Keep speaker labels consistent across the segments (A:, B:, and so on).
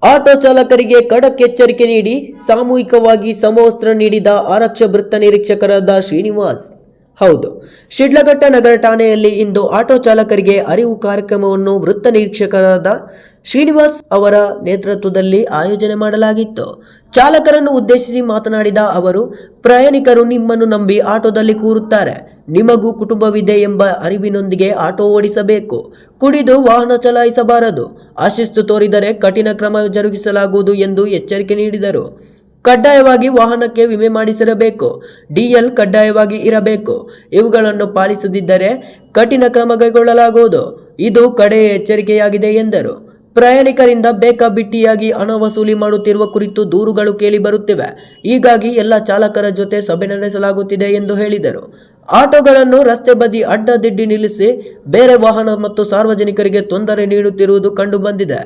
A: Auto ಚಾಲಕರಿಗೆ ಖಡಕ್ ಎಚ್ಚರಿಕೆ ನೀಡಿ ಸಾಮೂಹಿಕವಾಗಿ ಸಮವಸ್ತ್ರ ನೀಡಿದ ಆರಕ್ಷ ವೃತ್ತ ನಿರೀಕ್ಷಕರಾದ ಶ್ರೀನಿವಾಸ್. ಹೌದು, ಶಿಡ್ಲಘಟ್ಟ ನಗರ ಠಾಣೆಯಲ್ಲಿ ಇಂದು ಆಟೋ ಚಾಲಕರಿಗೆ ಅರಿವು ಕಾರ್ಯಕ್ರಮವನ್ನು ವೃತ್ತ ನಿರೀಕ್ಷಕರಾದ ಶ್ರೀನಿವಾಸ್ ಅವರ ನೇತೃತ್ವದಲ್ಲಿ ಆಯೋಜನೆ ಮಾಡಲಾಗಿತ್ತು. ಚಾಲಕರನ್ನು ಉದ್ದೇಶಿಸಿ ಮಾತನಾಡಿದ ಅವರು, ಪ್ರಯಾಣಿಕರು ನಿಮ್ಮನ್ನು ನಂಬಿ ಆಟೋದಲ್ಲಿ ಕೂರುತ್ತಾರೆ. ನಿಮಗೂ ಕುಟುಂಬವಿದೆ ಎಂಬ ಅರಿವಿನೊಂದಿಗೆ ಆಟೋ ಓಡಿಸಬೇಕು. ಕುಡಿದು ವಾಹನ ಚಲಾಯಿಸಬಾರದು. ಅಶಿಸ್ತು ತೋರಿದರೆ ಕಠಿಣ ಕ್ರಮ ಜರುಗಿಸಲಾಗುವುದು ಎಂದು ಎಚ್ಚರಿಕೆ ನೀಡಿದರು. ಕಡ್ಡಾಯವಾಗಿ ವಾಹನಕ್ಕೆ ವಿಮೆ ಮಾಡಿಸಿರಬೇಕು. ಡಿಎಲ್ ಕಡ್ಡಾಯವಾಗಿ ಇರಬೇಕು. ಇವುಗಳನ್ನು ಪಾಲಿಸದಿದ್ದರೆ ಕಠಿಣ ಕ್ರಮ ಕೈಗೊಳ್ಳಲಾಗುವುದು. ಇದು ಕಡೆಯ ಎಚ್ಚರಿಕೆಯಾಗಿದೆ ಎಂದರು. ಪ್ರಯಾಣಿಕರಿಂದ ಬೇಕಾಬಿಟ್ಟಿಯಾಗಿ ಹಣ ವಸೂಲಿ ಮಾಡುತ್ತಿರುವ ಕುರಿತು ದೂರುಗಳು ಕೇಳಿ ಬರುತ್ತಿವೆ. ಹೀಗಾಗಿ ಎಲ್ಲ ಚಾಲಕರ ಜೊತೆ ಸಭೆ ನಡೆಸಲಾಗುತ್ತಿದೆ ಎಂದು ಹೇಳಿದರು. ಆಟೋಗಳನ್ನು ರಸ್ತೆ ಬದಿ ಅಡ್ಡದಿಡ್ಡಿ ನಿಲ್ಲಿಸಿ ಬೇರೆ ವಾಹನ ಮತ್ತು ಸಾರ್ವಜನಿಕರಿಗೆ ತೊಂದರೆ ನೀಡುತ್ತಿರುವುದು ಕಂಡುಬಂದಿದೆ.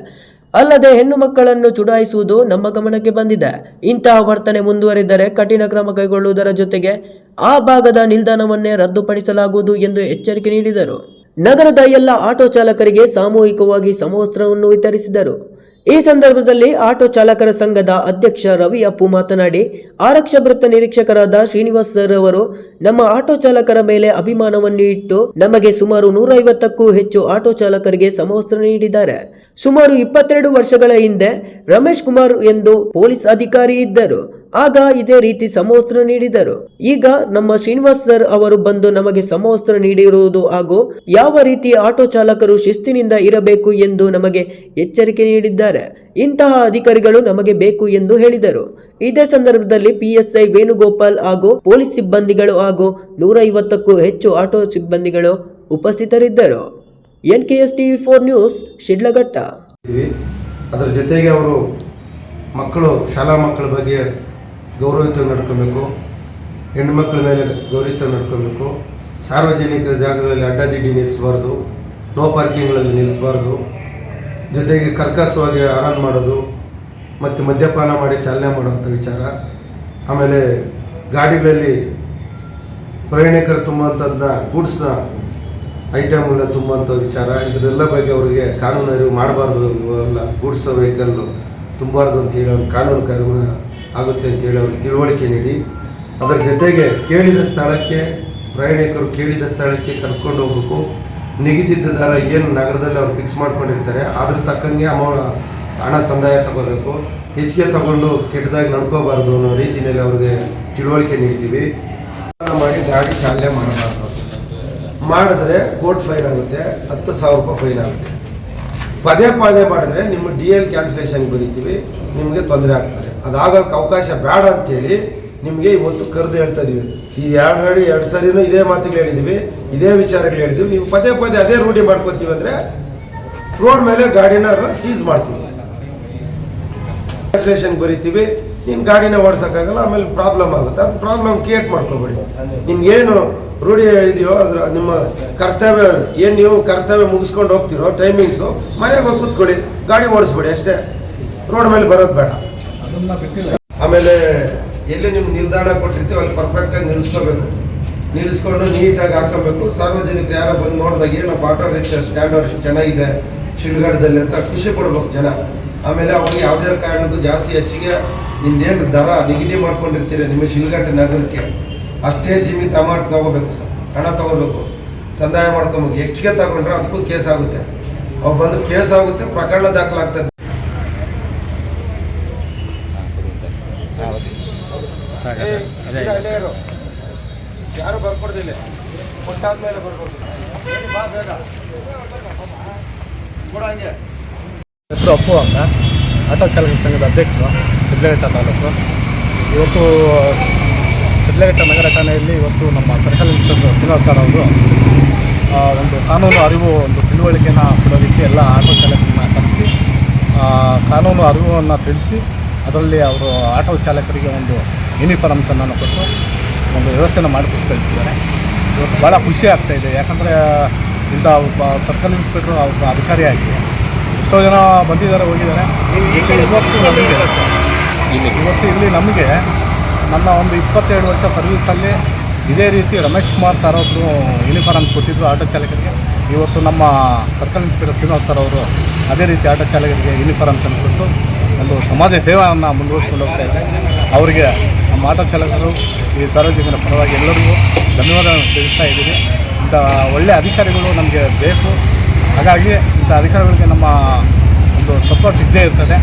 A: ಅಲ್ಲದೆ ಹೆಣ್ಣು ಮಕ್ಕಳನ್ನು ಚುಡಾಯಿಸುವುದು ನಮ್ಮ ಗಮನಕ್ಕೆ ಬಂದಿದೆ. ಇಂತಹ ವರ್ತನೆ ಮುಂದುವರಿದರೆ ಕಠಿಣ ಕ್ರಮ ಕೈಗೊಳ್ಳುವುದರ ಜೊತೆಗೆ ಆ ಭಾಗದ ನಿಲ್ದಾಣವನ್ನೇ ರದ್ದುಪಡಿಸಲಾಗುವುದು ಎಂದು ಎಚ್ಚರಿಕೆ ನೀಡಿದರು. ನಗರದ ಎಲ್ಲ ಆಟೋ ಚಾಲಕರಿಗೆ ಸಾಮೂಹಿಕವಾಗಿ ಸಮವಸ್ತ್ರವನ್ನು ವಿತರಿಸಿದರು. ಈ ಸಂದರ್ಭದಲ್ಲಿ ಆಟೋ ಚಾಲಕರ ಸಂಘದ ಅಧ್ಯಕ್ಷ ರವಿ ಅಪ್ಪು ಮಾತನಾಡಿ, ಆರಕ್ಷ ವೃತ್ತ ನಿರೀಕ್ಷಕರಾದ ಶ್ರೀನಿವಾಸ್ ಸರ್ ಅವರು ನಮ್ಮ ಆಟೋ ಚಾಲಕರ ಮೇಲೆ ಅಭಿಮಾನವನ್ನು ಇಟ್ಟು ನಮಗೆ ಸುಮಾರು 150ಕ್ಕೂ ಹೆಚ್ಚು ಆಟೋ ಚಾಲಕರಿಗೆ ಸಮವಸ್ತ್ರ ನೀಡಿದ್ದಾರೆ. ಸುಮಾರು 22 ವರ್ಷಗಳ ಹಿಂದೆ ರಮೇಶ್ ಕುಮಾರ್ ಎಂದು ಪೊಲೀಸ್ ಅಧಿಕಾರಿ ಇದ್ದರು. ಆಗ ಇದೇ ರೀತಿ ಸಮವಸ್ತ್ರ ನೀಡಿದರು. ಈಗ ನಮ್ಮ ಶ್ರೀನಿವಾಸ್ ಸರ್ ಅವರು ಬಂದು ನಮಗೆ ಸಮವಸ್ತ್ರ ನೀಡಿರುವುದು ಹಾಗೂ ಯಾವ ರೀತಿ ಆಟೋ ಚಾಲಕರು ಶಿಸ್ತಿನಿಂದ ಇರಬೇಕು ಎಂದು ನಮಗೆ ಎಚ್ಚರಿಕೆ ನೀಡಿದ್ದಾರೆ. ಇಂತಹ ಅಧಿಕಾರಿಗಳು ನಮಗೆ ಬೇಕು ಎಂದು ಹೇಳಿದರು. ಇದೇ ಸಂದರ್ಭದಲ್ಲಿ PSI ವೇಣುಗೋಪಾಲ್ ಹಾಗೂ ಪೊಲೀಸ್ ಸಿಬ್ಬಂದಿಗಳು ಹಾಗೂ 150ಕ್ಕೂ ಹೆಚ್ಚು ಆಟೋ ಸಿಬ್ಬಂದಿಗಳು ಉಪಸ್ಥಿತರಿದ್ದರು. NKS TV4 news, Shidlaghatta.
B: ಅದರ ಜೊತೆಗೆ ಅವರು ಮಕ್ಕಳು, ಶಾಲಾ ಮಕ್ಕಳ ಬಗ್ಗೆ ಗೌರವಯುತ ನಡ್ಕೋಬೇಕು, ಹೆಣ್ಣುಮಕ್ಕಳ ಮೇಲೆ ಗೌರವಯುತ ನಡ್ಕೋಬೇಕು, ಸಾರ್ವಜನಿಕ ಜಾಗಗಳಲ್ಲಿ ಅಡ್ಡದಿಡ್ಡಿ ನಿಲ್ಲಿಸಬಾರ್ದು, ನೋ ಪಾರ್ಕಿಂಗ್ಗಳಲ್ಲಿ ನಿಲ್ಲಿಸಬಾರ್ದು, ಜೊತೆಗೆ ಕರ್ಕಶವಾಗಿ ಆರನ್ ಮಾಡೋದು ಮತ್ತು ಮದ್ಯಪಾನ ಮಾಡಿ ಚಾಲನೆ ಮಾಡುವಂಥ ವಿಚಾರ. ಆಮೇಲೆ ಗಾಡಿಗಳಲ್ಲಿ ಪ್ರಯಾಣಿಕರು ತುಂಬುವಂಥದ್ದನ್ನ ಗೂಡ್ಸ್ನ ಐಟಮ್ಗಳನ್ನ ತುಂಬುವಂಥ ವಿಚಾರ. ಇದರೆಲ್ಲ ಬಗ್ಗೆ ಅವರಿಗೆ ಕಾನೂನು ಅರಿವು ಮಾಡಬಾರ್ದು. ಇವೆಲ್ಲ ಗೂಡ್ಸ್ ವೆಹಿಕಲ್ ತುಂಬಾರ್ದು ಅಂತೇಳಿ ಅವ್ರಿಗೆ ಕಾನೂನು ಕಾರ್ಯ ಆಗುತ್ತೆ ಅಂತೇಳಿ ಅವ್ರಿಗೆ ತಿಳುವಳಿಕೆ ನೀಡಿ, ಅದರ ಜೊತೆಗೆ ಕೇಳಿದ ಸ್ಥಳಕ್ಕೆ ಪ್ರಯಾಣಿಕರು ಕೇಳಿದ ಸ್ಥಳಕ್ಕೆ ಕರ್ಕೊಂಡು ಹೋಗ್ಬೇಕು. ನಿಗದಿತ ದರ ಏನು ನಗರದಲ್ಲಿ ಅವ್ರು ಫಿಕ್ಸ್ ಮಾಡ್ಕೊಂಡಿರ್ತಾರೆ ಅದ್ರ ತಕ್ಕಂಗೆ ಹಣ ಸಂದಾಯ ತಗೋಬೇಕು. ಹೆಚ್ಚಿಗೆ ತಗೊಂಡು ಕೆಟ್ಟದಾಗಿ ನಡ್ಕೋಬಾರ್ದು ಅನ್ನೋ ರೀತಿಯಲ್ಲಿ ಅವ್ರಿಗೆ ತಿಳುವಳಿಕೆ ನೀಡ್ತೀವಿ. ಮಾಡಿ ಗಾಡಿ ಚಾಲನೆ ಮಾಡಬಾರ್ದು. ಮಾಡಿದ್ರೆ ಕೋರ್ಟ್ ಫೈನ್ ಆಗುತ್ತೆ, 10,000 ರೂಪಾಯಿ ಫೈನ್ ಆಗುತ್ತೆ. ಪದೇ ಮಾಡಿದ್ರೆ ನಿಮ್ಮ DL ಕ್ಯಾನ್ಸಲೇಷನ್ ಬರೀತೀವಿ, ನಿಮಗೆ ತೊಂದರೆ ಆಗ್ತದೆ. ಅದಾಗಕ್ಕೆ ಅವಕಾಶ ಬೇಡ ಅಂತೇಳಿ ನಿಮಗೆ ಇವತ್ತು ಕರೆದು ಹೇಳ್ತಾ ಇದೀವಿ. ಈ 2 ಸರಿನೂ ಇದೇ ಮಾತುಗಳು ಹೇಳಿದ್ದೀವಿ, ಇದೇ ವಿಚಾರಗಳು ಹೇಳಿದ್ದೀವಿ. ನೀವು ಪದೇ ಅದೇ ರೂಢಿ ಮಾಡ್ಕೊತೀವಿ ಅಂದರೆ ರೋಡ್ ಮೇಲೆ ಗಾಡಿನ ಸೀಸ್ ಮಾಡ್ತೀವಿ, ಕ್ಯಾನ್ಸಲೇಷನ್ ಬರೀತೀವಿ, ನೀನು ಗಾಡಿನ ಓಡಿಸೋಕ್ಕಾಗಲ್ಲ, ಆಮೇಲೆ ಪ್ರಾಬ್ಲಮ್ ಆಗುತ್ತೆ. ಅದು ಪ್ರಾಬ್ಲಮ್ ಕ್ರಿಯೇಟ್ ಮಾಡ್ಕೊಬೇಡಿ. ನಿಮ್ಗೇನು ರೂಢಿ ಇದೆಯೋ ಅದ್ರ ನಿಮ್ಮ ಕರ್ತವ್ಯ ಏನು, ನೀವು ಕರ್ತವ್ಯ ಮುಗಿಸ್ಕೊಂಡು ಹೋಗ್ತಿರೋ ಟೈಮಿಂಗ್ಸು, ಮನೆಗೆ ಹೋಗಿ ಕೂತ್ಕೊಳ್ಳಿ, ಗಾಡಿ ಓಡಿಸ್ಬೇಡಿ ಅಷ್ಟೇ, ರೋಡ್ ಮೇಲೆ ಬರೋದು ಬೇಡ. ಆಮೇಲೆ ಎಲ್ಲಿ ನಿಮ್ಗೆ ನಿಲ್ದಾಣ ಕೊಟ್ಟಿರ್ತೀವಿ ಅಲ್ಲಿ ಪರ್ಫೆಕ್ಟಾಗಿ ನಿಲ್ಲಿಸ್ಕೋಬೇಕು. ನಿಲ್ಲಿಸ್ಕೊಂಡು ನೀಟಾಗಿ ಹಾಕೋಬೇಕು. ಸಾರ್ವಜನಿಕರು ಯಾರೋ ಬಂದು ನೋಡಿದಾಗ ಏನಪ್ಪ ಆಟೋ ರಿಕ್ಷಾ ಸ್ಟ್ಯಾಂಡರ್ಡ್ ಚೆನ್ನಾಗಿದೆ ಶಿಡ್ಲಘಟ್ಟದಲ್ಲಿ ಅಂತ ಖುಷಿ ಪಡ್ಬೇಕು ಜನ. ಆಮೇಲೆ ಅವ್ರಿಗೆ ಯಾವುದೇ ಕಾರಣಕ್ಕೂ ಜಾಸ್ತಿ ಹೆಚ್ಚಿಗೆ ನಿಮ್ದೇನು ದರ ನಿಗದಿ ಮಾಡ್ಕೊಂಡಿರ್ತೀರಿ ನಿಮ್ಮ ಶಿಡ್ಲಘಟ್ಟ ನಗರಕ್ಕೆ ಅಷ್ಟೇ ಸೀಮಿತ ಅಮೌಂಟ್ ತಗೋಬೇಕು, ಹಣ ತಗೋಬೇಕು, ಸಂದಾಯ ಮಾಡ್ಕೊಬೇಕು. ಹೆಚ್ಚಿಗೆ ತಗೊಂಡ್ರೆ ಅದಕ್ಕೂ ಕೇಸ್ ಆಗುತ್ತೆ. ಅವ್ರು ಬಂದು ಕೇಸ್ ಆಗುತ್ತೆ, ಪ್ರಕರಣ ದಾಖಲಾಗ್ತದೆ. ಯಾರು ಬರ್ಕೊಡ್ದಿಲ್ಲ, ಕೊಟ್ಟಾದ್ಮೇಲೆ ಬರ್ಬೋದು. ಬೇಗ ಕೂಡ ಹಂಗೆ.
C: ಹೆಸರು ಅಪ್ಪು ಅಂತ, ಆಟೋ ಚಾಲಕ ಸಂಘದ ಅಧ್ಯಕ್ಷರು, ಶಿಡ್ಲಘಟ್ಟ ತಾಲೂಕು. ಇವತ್ತು ಶಿಡ್ಲಘಟ್ಟ ನಗರ ಠಾಣೆಯಲ್ಲಿ ಇವತ್ತು ನಮ್ಮ ಸರ್ಕಲ್ ಇನ್ಸ್ಪೆಕ್ಟರ್ ಶ್ರೀನಿವಾಸ್ ಸರ್ ಅವರು ಒಂದು ಕಾನೂನು ಅರಿವು, ಒಂದು ತಿಳುವಳಿಕೆಯನ್ನು ಕೊಡೋದಕ್ಕೆ ಎಲ್ಲ ಆಟೋ ಚಾಲಕರನ್ನ ಕರೆಸಿ ಕಾನೂನು ಅರಿವನ್ನು ತಿಳಿಸಿ ಅದರಲ್ಲಿ ಅವರು ಆಟೋ ಚಾಲಕರಿಗೆ ಒಂದು ಯೂನಿಫಾರ್ಮ್ಸನ್ನು ಕೊಟ್ಟು ಒಂದು ವ್ಯವಸ್ಥೆಯನ್ನು ಮಾಡಿಕೊಟ್ಟು ಕಳಿಸಿದ್ದಾರೆ. ಇವತ್ತು ಭಾಳ ಖುಷಿ ಆಗ್ತಾಯಿದೆ. ಯಾಕಂದರೆ ಇಂಥ ಒಬ್ಬ ಸರ್ಕಲ್ ಇನ್ಸ್ಪೆಕ್ಟ್ರು ಒಬ್ಬ ಅಧಿಕಾರಿಯಾಗಿ ಎಷ್ಟೋ ಜನ ಬಂದಿದ್ದಾರೆ, ಹೋಗಿದ್ದಾರೆ. ಇವತ್ತು ಇಲ್ಲಿ ನಮಗೆ ನನ್ನ ಒಂದು 22 ವರ್ಷ ಸರ್ವೀಸಲ್ಲಿ ಇದೇ ರೀತಿ ರಮೇಶ್ ಕುಮಾರ್ ಸರ್ ಅವರು ಯೂನಿಫಾರ್ಮ್ ಕೊಟ್ಟಿದ್ದರು ಆಟೋ ಚಾಲಕರಿಗೆ. ಇವತ್ತು ನಮ್ಮ ಸರ್ಕಲ್ ಇನ್ಸ್ಪೆಕ್ಟರ್ ಶ್ರೀನಿವಾಸ್ ಸರ್ ಅವರು ಅದೇ ರೀತಿ ಆಟೋ ಚಾಲಕರಿಗೆ ಯೂನಿಫಾರ್ಮ್ಸನ್ನು ಕೊಟ್ಟು ಒಂದು ಸಮಾಜ ಸೇವೆಯನ್ನು ಮುಂದುವರಿಸ್ಕೊಂಡು ಹೋಗ್ತಾ ಇದೆ. ಅವರಿಗೆ ನಮ್ಮ ಆಟೋ ಚಾಲಕರು ಈ ಸಾರ್ವಜನಿಕರ ಪರವಾಗಿ ಎಲ್ಲರಿಗೂ ಧನ್ಯವಾದಗಳನ್ನು ತಿಳಿಸ್ತಾ ಇದ್ದೀವಿ. ಇಂಥ ಒಳ್ಳೆಯ ಅಧಿಕಾರಿಗಳು ನಮಗೆ ಬೇಕು. ಹಾಗಾಗಿ ಇಂಥ ಅಧಿಕಾರಿಗಳಿಗೆ ನಮ್ಮ ಒಂದು ಸಪೋರ್ಟ್ ಇದ್ದೇ ಇರ್ತದೆ.